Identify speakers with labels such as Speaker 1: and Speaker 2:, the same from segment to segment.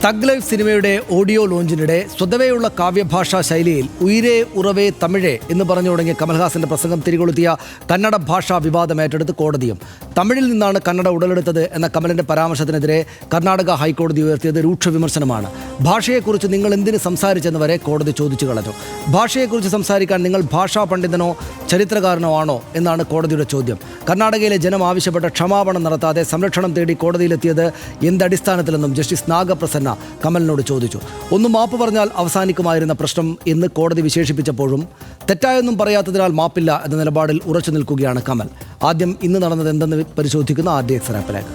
Speaker 1: Thug life സിനിമയുടെ audio ലോഞ്ചിനിടെ സ്വതവേയുള്ള കാവ്യഭാഷാ ശൈലിയിൽ ഉയിരേ ഉറവേ തമിഴേ എന്ന് പറഞ്ഞു തുടങ്ങിയ കമൽഹാസന്റെ പ്രസംഗം തിരികൊളുത്തിയ കന്നഡ ഭാഷാ വിവാദം ഏറ്റെടുത്ത് കോടതിയും. തമിഴിൽ നിന്നാണ് കന്നഡ ഉടലെടുത്തത് എന്ന കമലിന്റെ പരാമർശത്തിനെതിരെ കർണാടക ഹൈക്കോടതി ഉയർത്തിയത് രൂക്ഷ വിമർശനമാണ്. ഭാഷയെക്കുറിച്ച് നിങ്ങൾ എന്തിന് സംസാരിച്ചെന്ന് വരെ കോടതി ചോദിച്ചു കളഞ്ഞു. ഭാഷയെക്കുറിച്ച് സംസാരിക്കാൻ നിങ്ങൾ ഭാഷാ പണ്ഡിതനോ ചരിത്രകാരനോ ആണോ എന്നാണ് കോടതിയുടെ ചോദ്യം. കർണാടകയിലെ ജനം ആവശ്യപ്പെട്ട ക്ഷമാപണം നടത്താതെ സംരക്ഷണം തേടി കോടതിയിലെത്തിയത് എന്തടിസ്ഥാനത്തിലെന്നും ജസ്റ്റിസ് നാഗപ്രസന്ന കമലിനോട് ചോദിച്ചു. ഒന്ന് മാപ്പ് പറഞ്ഞാൽ അവസാനിക്കുമായിരുന്ന പ്രശ്നം എന്ന് കോടതി വിശേഷിപ്പിച്ചപ്പോഴും തെറ്റായൊന്നും പറയാത്തതിനാൽ മാപ്പില്ല എന്ന നിലപാടിൽ ഉറച്ചു നിൽക്കുകയാണ് കമൽ. ആദ്യം ഇന്ന് നടന്നത് എന്തെന്ന് പരിശോധിക്കുന്ന RDX ആപ്പിലേക്ക്.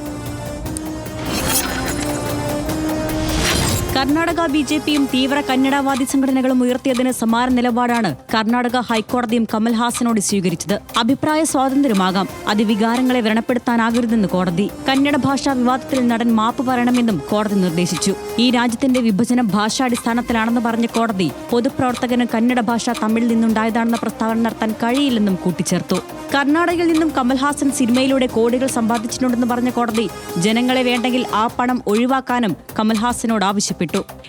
Speaker 2: കർണാടക BJPയും തീവ്ര കന്നഡവാദി സംഘടനകളും ഉയർത്തിയതിന് സമാന നിലപാടാണ് കർണാടക ഹൈക്കോടതിയും കമൽഹാസനോട് സ്വീകരിച്ചത്. അഭിപ്രായ സ്വാതന്ത്ര്യമാകാം, അതിവികാരങ്ങളെ വ്രണപ്പെടുത്താനാകരുതെന്ന് കോടതി. കന്നഡ ഭാഷാ വിവാദത്തിൽ നടൻ മാപ്പ് പറയണമെന്നും കോടതി നിർദ്ദേശിച്ചു. ഈ രാജ്യത്തിന്റെ വിഭജനം ഭാഷാടിസ്ഥാനത്തിലാണെന്ന് പറഞ്ഞ കോടതി പൊതുപ്രവർത്തകന് കന്നഡ ഭാഷ തമിഴിൽ നിന്നുണ്ടായതാണെന്ന പ്രസ്താവന നടത്താൻ കഴിയില്ലെന്നും കൂട്ടിച്ചേർത്തു. കർണാടകയിൽ നിന്നും കമൽഹാസൻ സിനിമയിലൂടെ കോടികൾ സമ്പാദിച്ചിട്ടുണ്ടെന്ന് പറഞ്ഞ കോടതി ജനങ്ങളെ വേണ്ടെങ്കിൽ ആ പണം ഒഴിവാക്കാനും കമൽഹാസനോട് ആവശ്യപ്പെട്ടു.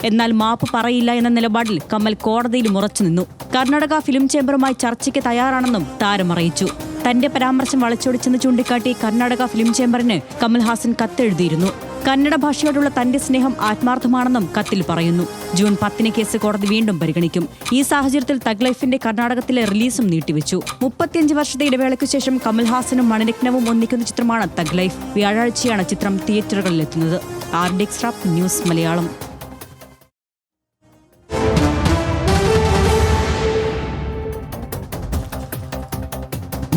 Speaker 2: എന്നാൽ മാപ്പ് പറയില്ല എന്ന നിലപാടിൽ കമൽ കോടതിയിൽ ഉറച്ചു നിന്നു. കർണാടക ഫിലിം ചേംബറുമായി ചർച്ചയ്ക്ക് തയ്യാറാണെന്നും താരം അറിയിച്ചു. തന്റെ പരാമർശം വളച്ചൊടിച്ചെന്ന് ചൂണ്ടിക്കാട്ടി കർണാടക ഫിലിം ചേംബറിന് കമൽഹാസൻ കത്തെഴുതിയിരുന്നു. കന്നഡ ഭാഷയോടുള്ള തന്റെ സ്നേഹം ആത്മാർത്ഥമാണെന്നും കത്തിൽ പറയുന്നു. ജൂൺ 10 കേസ് കോടതി വീണ്ടും പരിഗണിക്കും. ഈ സാഹചര്യത്തിൽ തഗ് ലൈഫിന്റെ കർണാടകത്തിലെ റിലീസും നീട്ടിവെച്ചു. 35 വർഷത്തെ ഇടവേളയ്ക്കു ശേഷം കമൽഹാസനും മണിരത്നവും ഒന്നിക്കുന്ന ചിത്രമാണ് തഗ് ലൈഫ്. വ്യാഴാഴ്ചയാണ് ചിത്രം തിയേറ്ററുകളിലെത്തുന്നത്. RDX news Malayalam.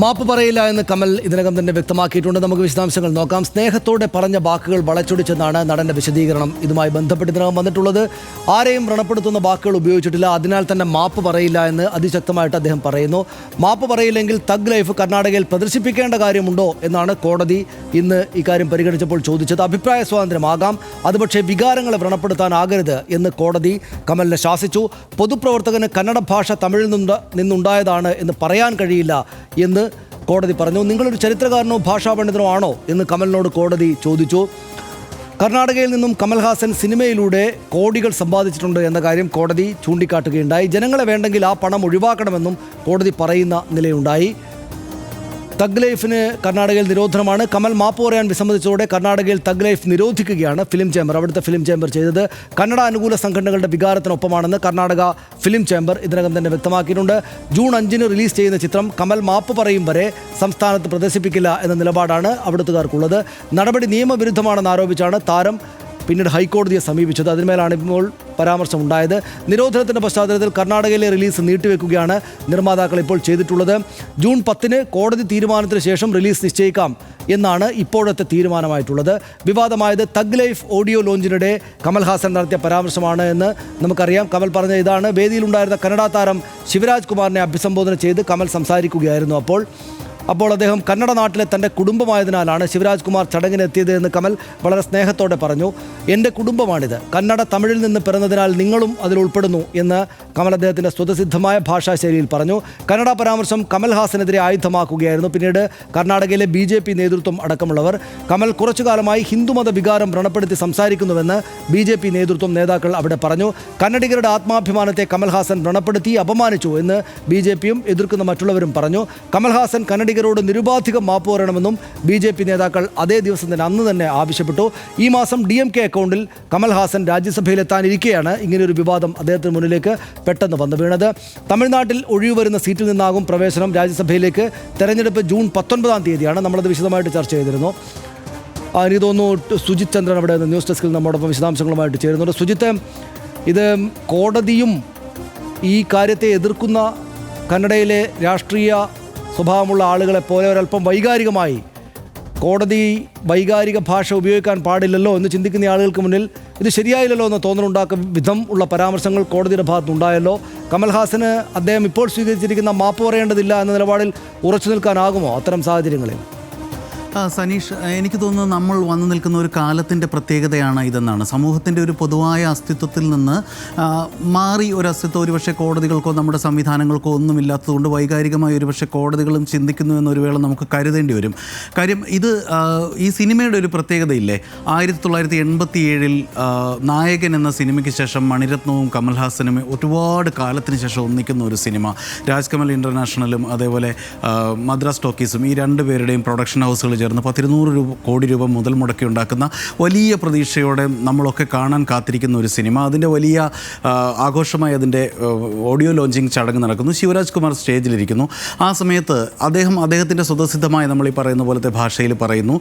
Speaker 1: മാപ്പ് പറയില്ല എന്ന് കമൽ ഇതിനകം തന്നെ വ്യക്തമാക്കിയിട്ടുണ്ട്. നമുക്ക് വിശദാംശങ്ങൾ നോക്കാം. സ്നേഹത്തോടെ പറഞ്ഞ വാക്കുകൾ വളച്ചൊടിച്ചെന്നാണ് നടന്റെ വിശദീകരണം. ഇതുമായി ബന്ധപ്പെട്ട് ഇതിനകം വന്നിട്ടുള്ളത്. ആരെയും വ്രണപ്പെടുത്തുന്ന വാക്കുകൾ ഉപയോഗിച്ചിട്ടില്ല, അതിനാൽ തന്നെ മാപ്പ് പറയില്ല എന്ന് അതിശക്തമായിട്ട് അദ്ദേഹം പറയുന്നു. മാപ്പ് പറയില്ലെങ്കിൽ തഗ് ലൈഫ് കർണാടകയിൽ പ്രദർശിപ്പിക്കേണ്ട കാര്യമുണ്ടോ എന്നാണ് കോടതി ഇന്ന് ഇക്കാര്യം പരിഗണിച്ചപ്പോൾ ചോദിച്ചത്. അഭിപ്രായ സ്വാതന്ത്ര്യമാകാം, അത് പക്ഷേ വികാരങ്ങളെ വ്രണപ്പെടുത്താനാകരുത് എന്ന് കോടതി കമലിനെ ശാസിച്ചു. പൊതുപ്രവർത്തകന് കന്നഡ ഭാഷ തമിഴിൽ നിന്നുണ്ടായതാണ് എന്ന് പറയാൻ കഴിയില്ല എന്ന് കോടതി പറഞ്ഞു. നിങ്ങളൊരു ചരിത്രകാരനോ ഭാഷാ പണ്ഡിതനോ ആണോ എന്ന് കമലിനോട് കോടതി ചോദിച്ചു. കർണാടകയിൽ നിന്നും കമൽഹാസൻ സിനിമയിലൂടെ കോടികൾ സമ്പാദിച്ചിട്ടുണ്ട് എന്ന കാര്യം കോടതി ചൂണ്ടിക്കാട്ടുകയുണ്ടായി. ജനങ്ങളെ വേണ്ടെങ്കിൽ ആ പണം ഒഴിവാക്കണമെന്നും കോടതി പറയുന്ന നിലയുണ്ടായി. തഗ് ലൈഫിന് കർണാടകയിൽ നിരോധനമാണ്. കമൽ മാപ്പ് പറയാൻ വിസമ്മതിച്ചതോടെ കർണാടകയിൽ തഗ് ലൈഫ് നിരോധിക്കുകയാണ് ഫിലിം ചേംബർ. അവിടുത്തെ ഫിലിം ചേംബർ ചെയ്തത് കന്നഡ അനുകൂല സംഘടനകളുടെ വികാരത്തിനൊപ്പമാണെന്ന് കർണാടക ഫിലിം ചേംബർ ഇതിനകം തന്നെ വ്യക്തമാക്കിയിട്ടുണ്ട്. ജൂൺ 5 റിലീസ് ചെയ്യുന്ന ചിത്രം കമൽ മാപ്പ് പറയും വരെ സംസ്ഥാനത്ത് പ്രദർശിപ്പിക്കില്ല എന്ന നിലപാടാണ് അവിടുത്തുകാർക്കുള്ളത്. നടപടി നിയമവിരുദ്ധമാണെന്ന് ആരോപിച്ചാണ് താരം പിന്നീട് ഹൈക്കോടതിയെ സമീപിച്ചത്. അതിന്മേലാണ് ഇപ്പോൾ പരാമർശം ഉണ്ടായത്. നിരോധനത്തിൻ്റെ പശ്ചാത്തലത്തിൽ കർണാടകയിലെ റിലീസ് നീട്ടിവെക്കുകയാണ് നിർമ്മാതാക്കൾ ഇപ്പോൾ ചെയ്തിട്ടുള്ളത്. ജൂൺ 10 കോടതി തീരുമാനത്തിന് ശേഷം റിലീസ് നിശ്ചയിക്കാം എന്നാണ് ഇപ്പോഴത്തെ തീരുമാനമായിട്ടുള്ളത്. വിവാദമായത് തഗ് ലൈഫ് ഓഡിയോ ലോഞ്ചിനിടെ കമൽഹാസൻ നടത്തിയ പരാമർശമാണ് എന്ന് നമുക്കറിയാം. കമൽ പറഞ്ഞ ഇതാണ്. വേദിയിലുണ്ടായിരുന്ന കന്നഡ താരം ശിവരാജ് കുമാറിനെ അഭിസംബോധന ചെയ്ത് കമൽ സംസാരിക്കുകയായിരുന്നു. അപ്പോൾ അദ്ദേഹം കന്നഡ നാട്ടിലെ തൻ്റെ കുടുംബമായതിനാലാണ് ശിവരാജ് കുമാർ ചടങ്ങിനെത്തിയത് എന്ന് കമൽ വളരെ സ്നേഹത്തോടെ പറഞ്ഞു. എൻ്റെ കുടുംബമാണിത്, കന്നഡ തമിഴിൽ നിന്ന് പിറന്നതിനാൽ നിങ്ങളും അതിൽ ഉൾപ്പെടുന്നു എന്ന് കമൽ അദ്ദേഹത്തിൻ്റെ സ്വതസിദ്ധമായ ഭാഷാശൈലിയിൽ പറഞ്ഞു. കന്നഡ പരാമർശം കമൽഹാസനെതിരെ ആയുധമാക്കുകയായിരുന്നു. പിന്നീട് കർണാടകയിലെ BJP നേതൃത്വം അടക്കമുള്ളവർ കമൽ കുറച്ചുകാലമായി ഹിന്ദുമത വികാരം വ്രണപ്പെടുത്തി സംസാരിക്കുന്നുവെന്ന് BJP നേതാക്കൾ അവിടെ പറഞ്ഞു. കന്നഡിഗരുടെ ആത്മാഭിമാനത്തെ കമൽഹാസൻ വ്രണപ്പെടുത്തി അപമാനിച്ചു എന്ന് BJPയും എതിർക്കുന്ന മറ്റുള്ളവരും പറഞ്ഞു. കമൽഹാസൻ കന്നഡിഗരോട് നിരുപാധികം മാപ്പ് പറയണമെന്നും BJP നേതാക്കൾ അതേ ദിവസം തന്നെ അന്ന് തന്നെ ആവശ്യപ്പെട്ടു. ഈ മാസം DMK അക്കൗണ്ടിൽ കമൽഹാസൻ രാജ്യസഭയിലെത്താനിരിക്കെയാണ് ഇങ്ങനെയൊരു വിവാദം അദ്ദേഹത്തിന് മുന്നിലേക്ക് പെട്ടെന്ന് വന്നു വീണത്. തമിഴ്നാട്ടിൽ ഒഴിവുവരുന്ന സീറ്റിൽ നിന്നാകും പ്രവേശനം രാജ്യസഭയിലേക്ക്. തെരഞ്ഞെടുപ്പ് ജൂൺ 19 നമ്മളത് വിശദമായിട്ട് ചർച്ച ചെയ്തിരുന്നു. എനിക്ക് തോന്നുന്നു സുജിത് ചന്ദ്രൻ അവിടെ ന്യൂസ് ഡെസ്കിൽ നമ്മോടൊപ്പം വിശദാംശങ്ങളുമായിട്ട് ചേരുന്നുണ്ട്. സുജിത്ത്, ഇത് കോടതിയും ഈ കാര്യത്തെ എതിർക്കുന്ന കന്നഡയിലെ രാഷ്ട്രീയ സ്വഭാവമുള്ള ആളുകളെ പോലെ ഒരല്പം വൈകാരികമായി കോടതി വൈകാരിക ഭാഷ ഉപയോഗിക്കാൻ പാടില്ലല്ലോ എന്ന് ചിന്തിക്കുന്ന ആളുകൾക്ക് മുന്നിൽ ഇത് ശരിയായില്ലല്ലോ എന്ന് തോന്നലുണ്ടാക്കുന്ന വിധം ഉള്ള പരാമർശങ്ങൾ കോടതിയുടെ ഭാഗത്തുണ്ടായല്ലോ. കമൽഹാസന് അദ്ദേഹം ഇപ്പോൾ സ്വീകരിച്ചിരിക്കുന്ന മാപ്പ് പറയേണ്ടതില്ല എന്ന നിലപാടിൽ ഉറച്ചു നിൽക്കാനാകുമോ അത്തരം സാഹചര്യങ്ങളിൽ?
Speaker 3: സനീഷ്, എനിക്ക് തോന്നുന്നു നമ്മൾ വന്നു നിൽക്കുന്ന ഒരു കാലത്തിൻ്റെ പ്രത്യേകതയാണ് ഇതെന്നാണ്. സമൂഹത്തിൻ്റെ ഒരു പൊതുവായ അസ്തിത്വത്തിൽ നിന്ന് മാറി ഒരു അസ്തിത്വം ഒരുപക്ഷെ കോടതികൾക്കോ നമ്മുടെ സംവിധാനങ്ങൾക്കോ ഒന്നുമില്ലാത്തതുകൊണ്ട് വൈകാരികമായി ഒരുപക്ഷെ കോടതികളും ചിന്തിക്കുന്നു എന്നൊരു വേള നമുക്ക് കരുതേണ്ടി വരും. കാര്യം ഇത് ഈ സിനിമയുടെ ഒരു പ്രത്യേകതയില്ലേ, 1987 നായകൻ എന്ന സിനിമയ്ക്ക് ശേഷം മണിരത്നവും കമൽഹാസനും ഒരുപാട് കാലത്തിന് ശേഷം ഒന്നിക്കുന്ന ഒരു സിനിമ. രാജ്കമൽ ഇൻ്റർനാഷണലും അതേപോലെ മദ്രാസ് ടോക്കീസും ഈ രണ്ടുപേരുടെയും പ്രൊഡക്ഷൻ ഹൗസുകൾ ചേർന്ന് 200 കോടി രൂപ മുതൽ മുടക്കി ഉണ്ടാക്കുന്ന വലിയ പ്രതീക്ഷയോടെ നമ്മളൊക്കെ കാണാൻ കാത്തിരിക്കുന്ന ഒരു സിനിമ. അതിൻ്റെ വലിയ ആഘോഷമായി അതിൻ്റെ ഓഡിയോ ലോഞ്ചിങ് ചടങ്ങ് നടക്കുന്നു. ശിവരാജ് കുമാർ സ്റ്റേജിലിരിക്കുന്നു. ആ സമയത്ത് അദ്ദേഹത്തിൻ്റെ സ്വതസിദ്ധമായ നമ്മൾ ഈ പറയുന്ന പോലത്തെ ഭാഷയിൽ പറയുന്നു,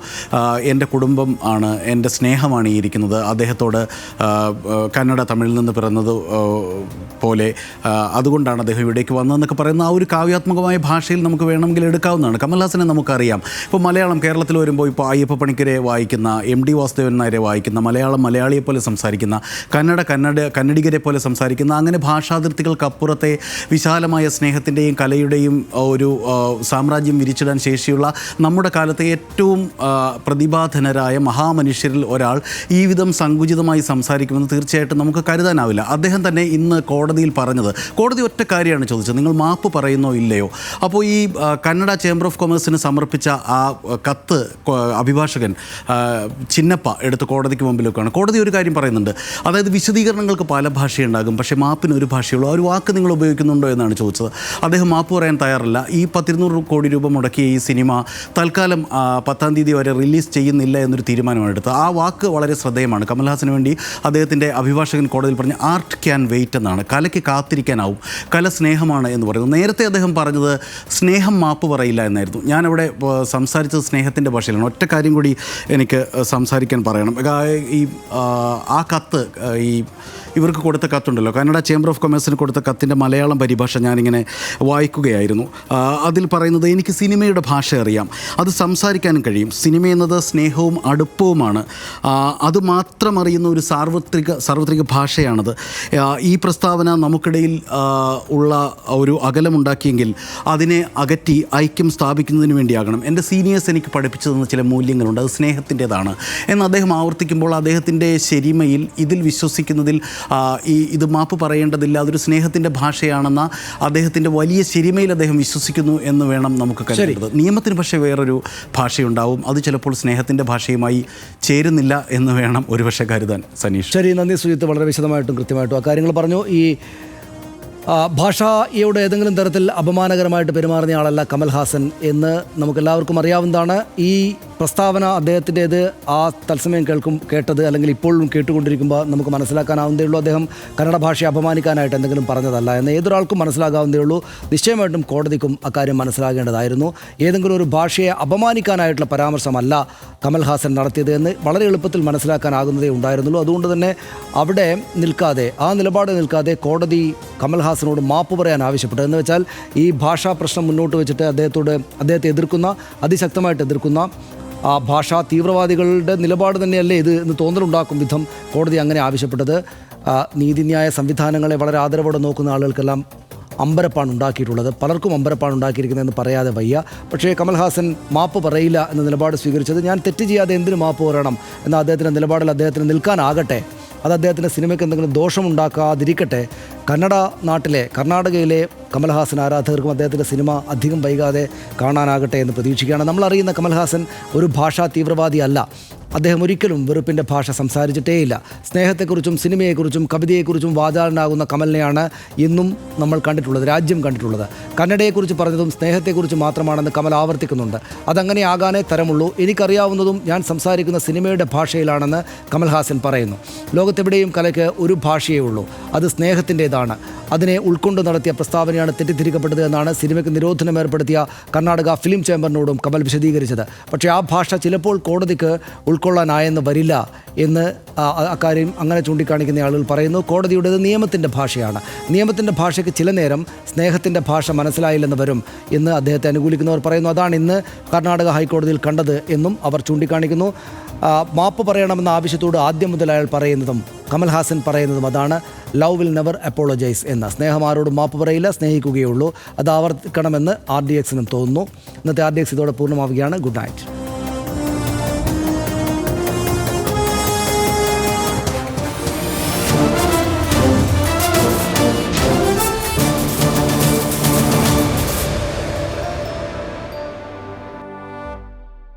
Speaker 3: എൻ്റെ കുടുംബം ആണ്, എൻ്റെ സ്നേഹമാണ് ഈ ഇരിക്കുന്നത്, അദ്ദേഹത്തോട് കന്നഡ തമിഴിൽ നിന്ന് പിറന്നത് പോലെ അതുകൊണ്ടാണ് അദ്ദേഹം ഇവിടേക്ക് വന്നതെന്നൊക്കെ പറയുന്ന ആ ഒരു കാവ്യാത്മകമായ ഭാഷയിൽ നമുക്ക് വേണമെങ്കിൽ എടുക്കാവുന്നതാണ്. കമൽഹാസനെ നമുക്കറിയാം. ഇപ്പോൾ മലയാളം കേരളത്തിൽ വരുമ്പോൾ ഇപ്പോൾ അയ്യപ്പ പണിക്കരെ വായിക്കുന്ന, MD വാസുദേവൻ നായരെ വായിക്കുന്ന, മലയാളിയെ പോലെ സംസാരിക്കുന്ന, കന്നഡിഗരെ പോലെ സംസാരിക്കുന്ന, അങ്ങനെ ഭാഷാതിർത്തികൾക്കപ്പുറത്തെ വിശാലമായ സ്നേഹത്തിൻ്റെയും കലയുടെയും ഒരു സാമ്രാജ്യം വിരിച്ചിടാൻ ശേഷിയുള്ള നമ്മുടെ കാലത്തെ ഏറ്റവും പ്രതിഭാധനരായ മഹാമനുഷ്യരിൽ ഒരാൾ ഈ വിധം സങ്കുചിതമായി സംസാരിക്കുമെന്ന് തീർച്ചയായിട്ടും നമുക്ക് കരുതാനാവില്ല. അദ്ദേഹം തന്നെ ഇന്ന് കോടതിയിൽ പറഞ്ഞത്, കോടതി ഒറ്റ കാര്യമാണ് ചോദിച്ചത്, നിങ്ങൾ മാപ്പ് പറയുന്നോ ഇല്ലയോ. അപ്പോൾ ഈ കന്നഡ ചേംബർ ഓഫ് കൊമേഴ്സിന് സമർപ്പിച്ച ആ കത്ത് അഭിഭാഷകൻ ചിന്നപ്പ എടുത്ത് കോടതിക്ക് മുമ്പിൽ വെക്കുകയാണ്. കോടതി ഒരു കാര്യം പറയുന്നുണ്ട്, അതായത് വിശദീകരണങ്ങൾക്ക് പല ഭാഷയുണ്ടാകും, പക്ഷേ മാപ്പിന് ഒരു ഭാഷയുള്ളൂ. ആ ഒരു വാക്ക് നിങ്ങൾ ഉപയോഗിക്കുന്നുണ്ടോ എന്നാണ് ചോദിച്ചത്. അദ്ദേഹം മാപ്പ് പറയാൻ തയ്യാറല്ല. ഈ 200 കോടി രൂപ മുടക്കിയ ഈ സിനിമ തൽക്കാലം 10-ാം തീയതി വരെ റിലീസ് ചെയ്യുന്നില്ല എന്നൊരു തീരുമാനമാണ് എടുത്തത്. ആ വാക്ക് വളരെ ശ്രദ്ധേയമാണ്. കമൽഹാസന് വേണ്ടി അദ്ദേഹത്തിൻ്റെ അഭിഭാഷകൻ കോടതിയിൽ പറഞ്ഞ ആർട്ട് ക്യാൻ വെയിറ്റ് എന്നാണ്. കലയ്ക്ക് കാത്തിരിക്കാനാവും, കല സ്നേഹമാണ് എന്ന് പറയുന്നു. നേരത്തെ അദ്ദേഹം പറഞ്ഞത് സ്നേഹം മാപ്പ് പറയില്ല എന്നായിരുന്നു. ഞാനവിടെ സംസാരിച്ചത് സ്നേഹത്തിൻ്റെ ഭാഷയിലാണ്. ഒറ്റ കാര്യം കൂടി എനിക്ക് സംസാരിക്കാൻ പറയണം. ഈ ആ കത്ത്, ഇവർക്ക് കൊടുത്ത കത്തുണ്ടല്ലോ, കന്നഡ ചേംബർ ഓഫ് കൊമേഴ്സിന് കൊടുത്ത കത്തിൻ്റെ മലയാളം പരിഭാഷ ഞാനിങ്ങനെ വായിക്കുകയായിരുന്നു. അതിൽ പറയുന്നത്, എനിക്ക് സിനിമയുടെ ഭാഷ അറിയാം, അത് സംസാരിക്കാനും കഴിയും. സിനിമ എന്നത് സ്നേഹവും അടുപ്പവുമാണ്. അത് മാത്രം അറിയുന്ന ഒരു സാർവത്രിക ഭാഷയാണത്. ഈ പ്രസ്താവന നമുക്കിടയിൽ ഉള്ള ഒരു അകലമുണ്ടാക്കിയെങ്കിൽ അതിനെ അകറ്റി ഐക്യം സ്ഥാപിക്കുന്നതിന് വേണ്ടിയാകണം. എൻ്റെ സീനിയേഴ്സ് എനിക്ക് പഠിപ്പിച്ചു തന്ന ചില മൂല്യങ്ങളുണ്ട്, അത് സ്നേഹത്തിൻ്റെതാണ് എന്ന് അദ്ദേഹം ആവർത്തിക്കുമ്പോൾ അദ്ദേഹത്തിൻ്റെ ശരിമയിൽ ഇതിൽ വിശ്വസിക്കുന്നതിൽ ഇത് മാപ്പ് പറയേണ്ടതില്ല, അതൊരു സ്നേഹത്തിൻ്റെ ഭാഷയാണെന്ന അദ്ദേഹത്തിൻ്റെ വലിയ ശരിമയിൽ അദ്ദേഹം വിശ്വസിക്കുന്നു എന്ന് വേണം നമുക്ക് കരുതേണ്ടത്. നിയമത്തിന് പക്ഷേ വേറൊരു ഭാഷയുണ്ടാവും, അത് ചിലപ്പോൾ സ്നേഹത്തിൻ്റെ ഭാഷയുമായി ചേരുന്നില്ല എന്ന് വേണം ഒരുപക്ഷെ കരുതാൻ. സനീഷ്,
Speaker 1: ശരി, നന്ദി സുജിത്ത്. വളരെ വിശദമായിട്ടും കൃത്യമായിട്ടും ആ കാര്യങ്ങൾ പറഞ്ഞു. ഈ ഭാഷയോട് ഏതെങ്കിലും തരത്തിൽ അപമാനകരമായിട്ട് പെരുമാറുന്ന ആളല്ല കമൽഹാസൻ എന്ന് നമുക്കെല്ലാവർക്കും അറിയാവുന്നതാണ്. ഈ പ്രസ്താവന അദ്ദേഹത്തിൻ്റേത് ആ തത്സമയം കേട്ടത് അല്ലെങ്കിൽ ഇപ്പോഴും കേട്ടുകൊണ്ടിരിക്കുമ്പോൾ നമുക്ക് മനസ്സിലാക്കാനാവുന്നതേ ഉള്ളൂ അദ്ദേഹം കന്നഡ ഭാഷയെ അപമാനിക്കാനായിട്ട് എന്തെങ്കിലും പറഞ്ഞതല്ല എന്ന് ഏതൊരാൾക്കും മനസ്സിലാകാവുന്നതേ ഉള്ളൂ. നിശ്ചയമായിട്ടും കോടതിക്കും അക്കാര്യം മനസ്സിലാകേണ്ടതായിരുന്നു. ഏതെങ്കിലും ഒരു ഭാഷയെ അപമാനിക്കാനായിട്ടുള്ള പരാമർശമല്ല കമൽഹാസൻ നടത്തിയത് എന്ന് വളരെ എളുപ്പത്തിൽ മനസ്സിലാക്കാനാകുന്നതേ ഉണ്ടായിരുന്നുള്ളൂ. അതുകൊണ്ട് തന്നെ അവിടെ നിൽക്കാതെ, ആ നിലപാട് നിൽക്കാതെ കോടതി കമൽഹാസനോട് മാപ്പ് പറയാൻ ആവശ്യപ്പെട്ടു. എന്ന് വെച്ചാൽ ഈ ഭാഷാ പ്രശ്നം മുന്നോട്ട് വെച്ചിട്ട് അദ്ദേഹത്തെ എതിർക്കുന്ന, അതിശക്തമായിട്ട് എതിർക്കുന്ന ആ ഭാഷാ തീവ്രവാദികളുടെ നിലപാട് തന്നെയല്ലേ ഇത് എന്ന് തോന്നലുണ്ടാക്കും വിധം കോടതി അങ്ങനെ ആവശ്യപ്പെട്ടത്. നീതിന്യായ സംവിധാനങ്ങളെ വളരെ ആദരവോടെ നോക്കുന്ന ആളുകൾക്കെല്ലാം അമ്പരപ്പാണ് ഉണ്ടാക്കിയിട്ടുള്ളത്. പലർക്കും അമ്പരപ്പാണ് ഉണ്ടാക്കിയിരിക്കുന്നതെന്ന് പറയാതെ വയ്യ. പക്ഷേ കമൽഹാസൻ മാപ്പ് പറയില്ല എന്ന നിലപാട് സ്വീകരിച്ചത്, ഞാൻ തെറ്റ് ചെയ്യാതെ എന്തിനു മാപ്പ് പറയണം എന്ന അദ്ദേഹത്തിൻ്റെ നിലപാടിൽ അദ്ദേഹത്തിന് നിൽക്കാനാകട്ടെ. അത് അദ്ദേഹത്തിൻ്റെ സിനിമയ്ക്ക് എന്തെങ്കിലും ദോഷമുണ്ടാക്കാതിരിക്കട്ടെ. കർണാടകയിലെ കമൽഹാസൻ ആരാധകർക്കും അദ്ദേഹത്തിൻ്റെ സിനിമ അധികം വൈകാതെ കാണാനാകട്ടെ എന്ന് പ്രതീക്ഷിക്കുകയാണ്. നമ്മളറിയുന്ന കമൽഹാസൻ ഒരു ഭാഷാ തീവ്രവാദി അല്ല. അദ്ദേഹം ഒരിക്കലും വെറുപ്പിൻ്റെ ഭാഷ സംസാരിച്ചിട്ടേയില്ല. സ്നേഹത്തെക്കുറിച്ചും സിനിമയെക്കുറിച്ചും കവിതയെക്കുറിച്ചും വാചാലനാകുന്ന കമലിനെയാണ് ഇന്നും നമ്മൾ കണ്ടിട്ടുള്ളത്, രാജ്യം കണ്ടിട്ടുള്ളത്. കന്നഡയെക്കുറിച്ച് പറഞ്ഞതും സ്നേഹത്തെക്കുറിച്ച് മാത്രമാണെന്ന് കമൽ ആവർത്തിക്കുന്നുണ്ട്. അതങ്ങനെ ആകാനേ തരമുള്ളൂ. എനിക്കറിയാവുന്നതും ഞാൻ സംസാരിക്കുന്ന സിനിമയുടെ ഭാഷയിലാണെന്ന് കമൽഹാസൻ പറയുന്നു. ലോകത്തെവിടെയും കലയ്ക്ക് ഒരു ഭാഷയേ ഉള്ളൂ, അത് സ്നേഹത്തിൻ്റേതാണ്. അതിനെ ഉൾക്കൊണ്ട് നടത്തിയ പ്രസ്താവനയാണ് തെറ്റിദ്ധരിക്കപ്പെട്ടത് എന്നാണ് സിനിമയ്ക്ക് നിരോധനം ഏർപ്പെടുത്തിയ കർണാടക ഫിലിം ചേംബറിനോടും കമൽ വിശദീകരിച്ചത്. പക്ഷേ ആ ഭാഷ ചിലപ്പോൾ കോടതിക്ക് ഉൾക്കൊള്ളാനായെന്ന് വരില്ല എന്ന് അക്കാര്യം അങ്ങനെ ചൂണ്ടിക്കാണിക്കുന്ന ആളുകൾ പറയുന്നു. കോടതിയുടേത് നിയമത്തിൻ്റെ ഭാഷയാണ്. നിയമത്തിൻ്റെ ഭാഷയ്ക്ക് ചില നേരം സ്നേഹത്തിൻ്റെ ഭാഷ മനസ്സിലായില്ലെന്ന് വരും എന്ന് അദ്ദേഹത്തെ അനുകൂലിക്കുന്നവർ പറയുന്നു. അതാണ് ഇന്ന് കർണാടക ഹൈക്കോടതിയിൽ കണ്ടത് എന്നും അവർ ചൂണ്ടിക്കാണിക്കുന്നു. മാപ്പ് പറയണമെന്ന ആവശ്യത്തോട് ആദ്യം മുതൽ അയാൾ പറയുന്നതും കമൽഹാസൻ പറയുന്നതും അതാണ്, ലവ് വിൽ നെവർ അപ്പോളജൈസ് എന്ന. സ്നേഹം ആരോടും മാപ്പ് പറയില്ല, സ്നേഹിക്കുകയുള്ളൂ. അത് ആവർത്തിക്കണമെന്ന് RDX തോന്നുന്നു. ഇന്നത്തെ RDX ഇതോടെ പൂർണ്ണമാവുകയാണ്. Good night.